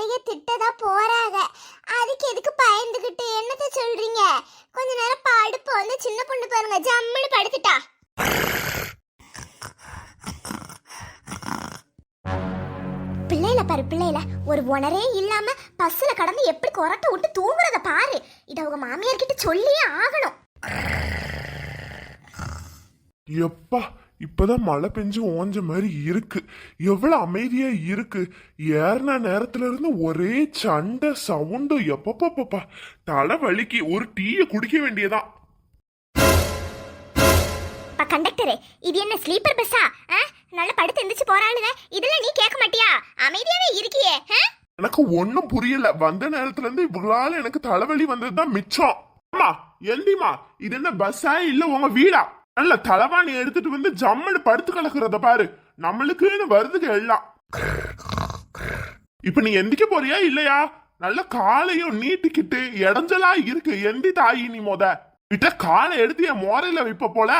குழந்தைய திட்டதா போறாங்க. அதுக்கு எதுக்கு பயந்துகிட்டு என்னத்த சொல்றீங்க? கொஞ்ச நேரம் படுப்பு வந்து சின்ன பொண்ணு பாருங்க ஜம்முன்னு படுத்துட்டா. பிள்ளைல பாரு பிள்ளைல ஒரு உணரே இல்லாம பஸ்ல கடந்து எப்படி கொரட்டை விட்டு தூங்குறத பாரு. இத அவங்க மாமியார் கிட்ட சொல்லியே ஆகணும். எப்பா இப்பதான் மழை பெஞ்சு ஓஞ்ச மாதிரி இருக்கு. எவ்வளவு அமைதியா இருக்கு. ஏறின நேரத்துல இருந்து ஒரே சண்டை சவுண்டு. எப்பப்பா தலை வலிக்கு. ஒரு டீயை குடிக்க வேண்டியதான். கண்டக்டரே, இது என்ன ஸ்லீப்பர் பஸ்ஸா? நல்ல படுத்து எந்திரிச்சு போறாளுங்க. இதெல்லாம் நீ கேட்க மாட்டியா? அமைதியாவே இருக்கியே. எனக்கு ஒன்னும் புரியல. வந்த நேரத்துல இருந்து இவங்களால எனக்கு தலைவலி வந்ததுதான் மிச்சம். அம்மா எந்திமா, இது என்ன பஸ்ஸா இல்ல உங்க வீடா? நல்ல தலைவாணி எடுத்துட்டு வந்து ஜம்முன்னு படுத்து கிடக்குறத பாரு. நம்மளுக்குன்னு வருதுக்கு எல்லாம். இப்ப நீ எந்திக்க போறியா இல்லையா? நல்ல காலையும் நீட்டிக்கிட்டு இடைஞ்சலா இருக்கு. எந்தி தாயி நீ மொத விட்ட காலை எடுத்து என் மோரையில வைப்ப போல.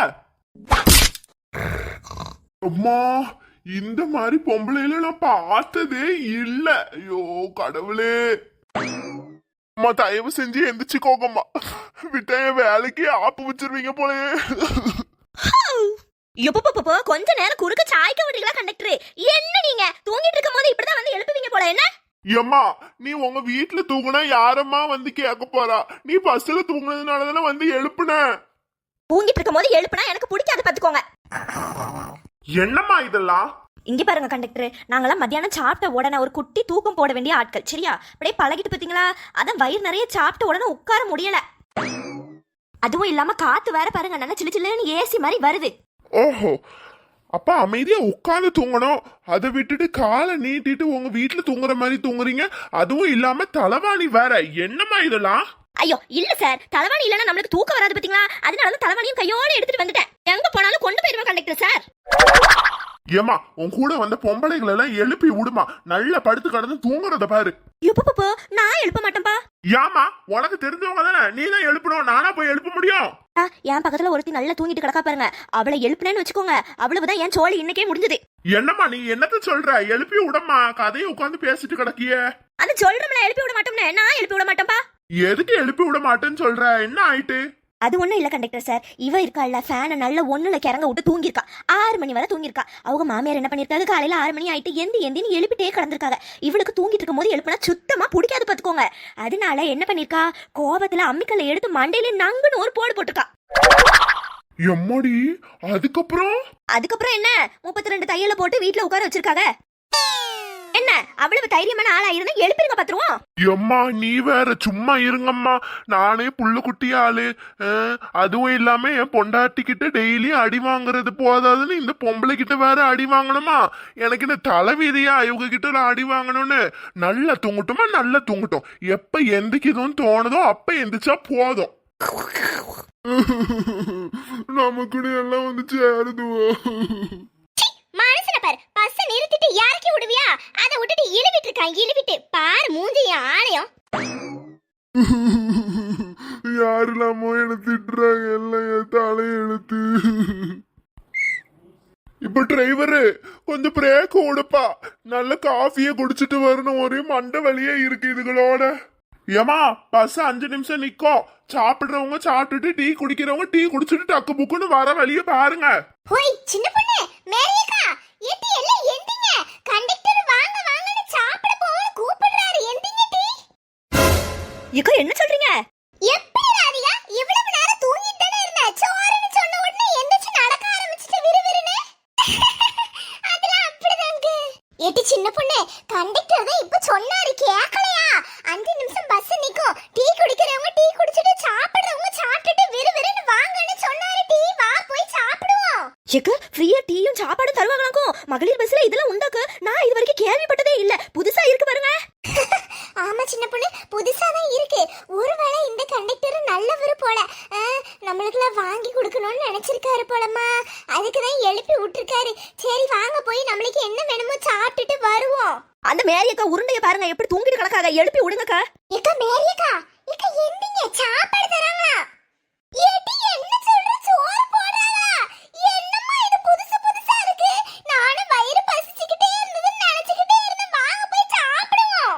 அம்மா இந்த மாதிரி பொம்பளையில நான் பார்த்ததே இல்ல. ஐயோ கடவுளே. அம்மா தயவு செஞ்சு எந்திரிச்சுக்கோங்கம்மா. விட்ட என் வேலைக்கு ஆப்பு வச்சிருவீங்க போலயே. எப்பப்போ கொஞ்ச நேரம் குறுக்க சாய்க்க விடுறீங்களா கண்டக்டர்? என்ன நீங்க தூங்கிட்டு இருக்கும் போது இப்படிதான் வந்து எழுப்புவீங்க போல என்ன? ஏம்மா நீ உங்க வீட்டுல தூங்குனா யாரம்மா வந்து கேட்க போறா? நீ பஸ்ல தூங்குனதுனாலதானே வந்து எழுப்புன. தூங்கிட்டு இருக்கும் போது எழுப்புனா எனக்கு பிடிக்காது பாத்துக்கோங்க. என்னம்மா இதெல்லாம்? இங்க பாருங்க கண்டக்டர், நாங்களாம் மத்தியானம் சாப்பிட்ட உடனே ஒரு குட்டி தூக்கம் போட வேண்டிய ஆட்கள் சரியா? அப்படியே பழகிட்டு பாத்தீங்களா? அதான் வயிறு நிறைய சாப்பிட்ட உடனே உட்கார முடியல. அதுவும் இல்லாம காத்து வேற பாருங்க நல்லா சில்லு சில்லுன்னு ஏசி மாதிரி வருது. ஓஹோ, அப்ப அமைதியா உட்கார்ந்து தூங்கணும். அதை விட்டுட்டு காலை நீட்டிட்டு உங்க வீட்டுல தூங்குற மாதிரி தூங்குறீங்க. அதுவும் இல்லாம தலைவாணி வேற. என்னம்மா இதெல்லாம்? ஐயோ இல்ல சார், தலைவாணி இல்லன்னா நம்மளுக்கு தூக்கம் வராது பாத்தீங்களா? அதனால தலைவாணியும் கையோட எடுத்துட்டு வந்துட்டேன். எங்க போனாலும் கொண்டு போயிருவேன் கண்டக்டர் சார். ஏமா உன் கூட வந்த பொம்பளைகள் எல்லாம் எழுப்பி விடுமா. நல்லா படுத்து கடந்து தூங்குறத பாரு. எப்பப்போ நான் எழுப்ப மாட்டேன்பா. ஏமா உனக்கு தெரிஞ்சவங்க தானே, நீ தான் எழுப்பணும். நானா போய் எழுப்ப முடியும்? என் பக்கத்துல ஒருத்தி நல்லா தூங்கிட்டு கிடக்கா பாருங்க. அவளை எழுப்புனேன்னு வச்சுக்கோங்க, அவ்வளவுதான் என் சோழி இன்னைக்கே முடிஞ்சது. என்னம்மா நீ என்னத்த சொல்ற? எழுப்பி விடம்மா. கதையை உட்காந்து பேசிட்டு கிடக்கிய. அது சொல்றோம்ல எழுப்பி விட மாட்டோம்னு. நான் எழுப்பி விட மாட்டேன்பா. எதுக்கு எழுப்பி விட மாட்டேன்னு சொல்ற? என்ன ஆயிட்டு? அது ஒண்ணும் இல்ல கண்டக்டர் சார், இவ இருக்காள்ல ஃபேனை நல்ல ஒண்ணுல கிறங்க விட்டு தூங்கிருக்கா. 6 மணி வரை தூங்கிருக்கா. அவங்க மாமியார் என்ன பண்ணிருக்காங்க, காலையில 6 மணி ஆயிட்டு எந்தின்னு எழுப்பிட்டே கிடந்திருக்காங்க. இவளுக்கு தூங்கிட்டு இருக்கும் போது எழுப்புனா சுத்தமா பிடிக்காது பாத்துக்கோங்க. அதனால என்ன பண்ணிருக்கா, கோபத்துல அம்மிக்கல்ல எடுத்து மண்டையில நங்குன்னு ஒரு போடு போட்டுருக்கா. எம்மாடி அதுக்கப்புறம் என்ன 32 தையல போட்டு வீட்டுல உட்கார வச்சிருக்காங்க. என்ன அவ்வளவு தைரியமான ஆளா இருந்தா எழுப்பிருங்க பாத்துருவோம். எம்மா நீ வேற சும்மா இருங்கம்மா. நானே புள்ளு குட்டி ஆளு. அதுவும் இல்லாம என் பொண்டாட்டிக்கிட்ட டெய்லி அடி வாங்குறது போதாதுன்னு இந்த பொம்பளை கிட்ட வேற அடி வாங்கணுமா? எனக்கு இந்த தலைவீதியா இவங்க கிட்ட நான் அடி வாங்கணும்னு. நல்லா தூங்கட்டுமா? நல்லா தூங்கட்டும். எப்ப எந்திக்குதுன்னு தோணுதோ அப்ப எந்திரிச்சா போதும். நமக்குன்னு எல்லாம் வந்து சேருதுவோ. மனசுல பாரு, பஸ்ஸ நிறுத்திட்டு இறக்கி விடுவியா? அத விட்டுட்டு இழுவிட்டு இருக்கான். இழுவிட்டு பாரு மூஞ்சிய ஆலயம். யாருலாமோ என்ன திட்டுறாங்க எல்லாம் என் தலையெழுத்து. இப்ப டிரைவரு கொஞ்சம் பிரேக் ஓடுப்பா. நல்ல காஃபிய குடிச்சிட்டு வரணும். ஒரே மண்டை வலியே இருக்கு இதுகளோட. ஏமா பஸ் 5 நிமிஷம் நிக்கும். சாப்பிடுறவங்க சாப்பிட்டுட்டு டீ குடிக்கிறவங்க டீ குடிச்சிட்டு டக்கு புக்குன்னு வர வழிய பாருங்க. ஓய் சின்ன பொண்ணு மேரியக்கா, ஏட்டி எல்லாம் எந்திங்க. கண்டக்டர் வாங்க வாங்கன்னு சாப்பிட போன்னு கூப்பிடுறாரு. எந்திங்க டீ. ஏக்கா என்ன சொல்றீங்க? எப்படி ராதிகா இவ்வளவு நேரம் தூங்கிட்டு தானே இருந்த? சோறுன்னு சொன்ன உடனே எந்திரிச்சு நடக்க ஆரம்பிச்சிட்டு விறுவிறுன்னு. அதெல்லாம் அப்படிதாங்க. ஏட்டி சின்ன பொண்ணு, கண்டக்டர் தான் இப்ப சொன்னாரு கேக்கலையா? 5 நிமிஷம் பஸ் நிக்கும். டீ குடிக்கிறவங்க டீ குடிச்சிட்டு சாப்பிடுறவங்க சாப்பிட்டுட்டு விறுவிறுன்னு வாங்கன்னு சொன்னாரு. டீ வா போய் சாப்பிடுவோம். ஏக்கா ஃப்ரீயா டீயும் சாப்பாடும் தருவாங்களாக்கும் மகளிர் பஸ்ல. இதெல்லாம் உண்டாக்கு நான் இது வரைக்கும் கேள்விப்பட்டதே இல்ல. புதுசா இருக்கு பாருங்க. ஆமா சின்ன பொண்ணு, புதுசா தான் இருக்கு. ஒருவேளை இந்த கண்டக்டர் நல்லவரு போல. நம்மளுக்குலாம் வாங்கி கொடுக்கணும்னு நினைச்சிருக்காரு போலமா. அதுக்கு தான் எழுப்பி விட்டுருக்காரு. சரி வாங்க போய் நம்மளுக்கு என்ன வேணுமோ சாப்பிட்டுட்டு வருவோம். அந்த மேரியக்கா உருண்டைய பாருங்க எப்படி தூங்கிட்டு கிடக்காக. எழுப்பி விடுங்கக்கா. ஏக்கா மேரியக்கா, ஏக்கா எந்திங்க சாப்பாடு தராங்களா? ஏடி என்ன சொல்ற? சோறு போடுறாங்களா? என்னம்மா இது புதுசு புதுசா இருக்கு. நானும் வயிறு பசிச்சிட்டே இருந்ததுன்னு நினைச்சிட்டே இருந்தேன். வாங்க போய் சாப்பிடுவோம்.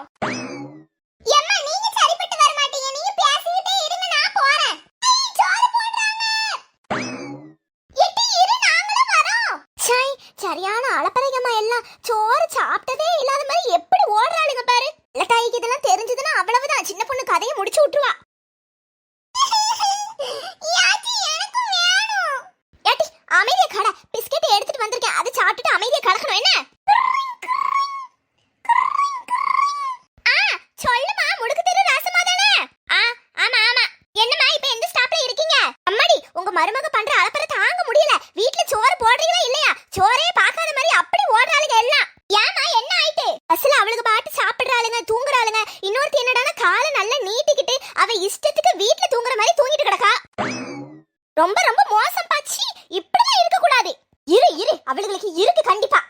ரொம்ப ரொம்ப மோசம் பாச்சி. இப்படிலாம் இருக்க கூடாது. இரு இரு அவளுங்களுக்கு இருக்கு கண்டிப்பா.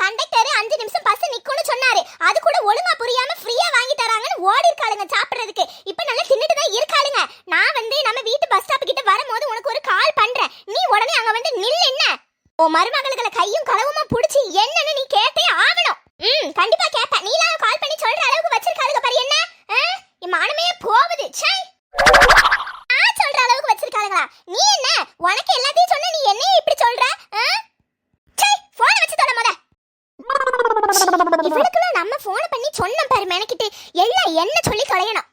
கண்டக்டர் 5 நிமிஷம் பஸ் நிக்கும்னு சொன்னாரு. அது கூட ஒழுங்கா புரியாம ஃப்ரீயா வாங்கி தராங்கன்னு ஓடி இருக்காளுங்க சாப்பிடுறதுக்கு. இப்ப நல்லா தின்னுட்டு தான் இருக்காளுங்க. நான் நம்ம வீட்டு பஸ் ஸ்டாப் கிட்ட வரும்போது உனக்கு ஒரு கால் பண்றேன். நீ உடனே அங்க நில்லு. என்ன உன் மருமகளுகளை கையும் களவுமா புடிச்சு என்னன்னு நீ கேட்டே ஆவணும். கண்டிப்பா கேப்பேன். நீலாம் கால் பண்ணி சொல்ற அளவுக்கு வச்சிருக்காளுங்க பாரு. என்ன என் மானமே போகுது. சை சொல்ற அளவுக்கு வச்சிருக்காளுங்களா? நீ என்ன உனக்கு எல்லாத்தையும் சொன்ன, நீ என்னைய இப்படி சொல்ற? சை போன் வச்சு தொட முத. இவளுக்குலாம் நம்ம போன் பண்ணி சொன்ன பாரு மெனக்கிட்டு எல்லாம் என்ன சொல்லி தொலையணும்.